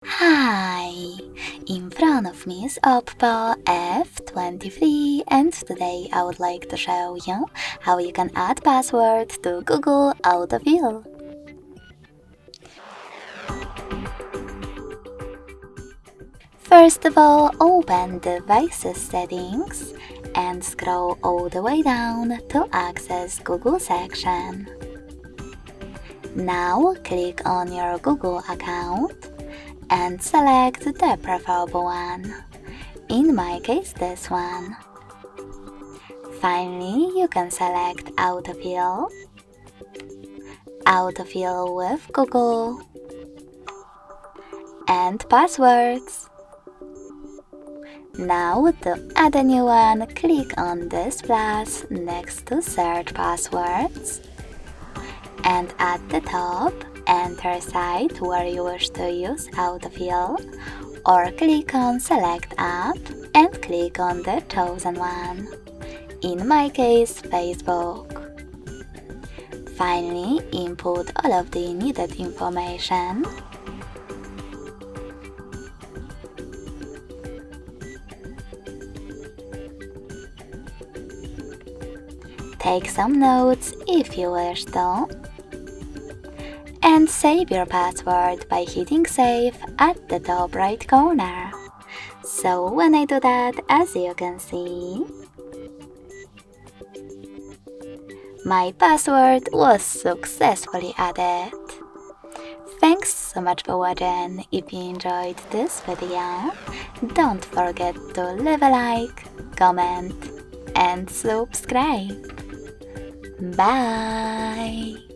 Hi! In front of me is OPPO F23 and today I would like to show you how you can add password to Google Autofill. First of all, open Devices Settings and scroll all the way down to access Google section. Now click on your Google account and select the preferable one, in my case this one. Finally, you can select Autofill, Autofill with Google, and Passwords. Now to add a new one, click on this plus next to Search Passwords, and at the top, enter site where you wish to use Autofill, or click on Select App and click on the chosen one, in my case Facebook. Finally, input all of the needed information. Take some notes if you wish to. And save your password by hitting save at the top right corner. So when I do that, as you can see, my password was successfully added. Thanks so much for watching. If you enjoyed this video, don't forget to leave a like, comment and subscribe. Bye!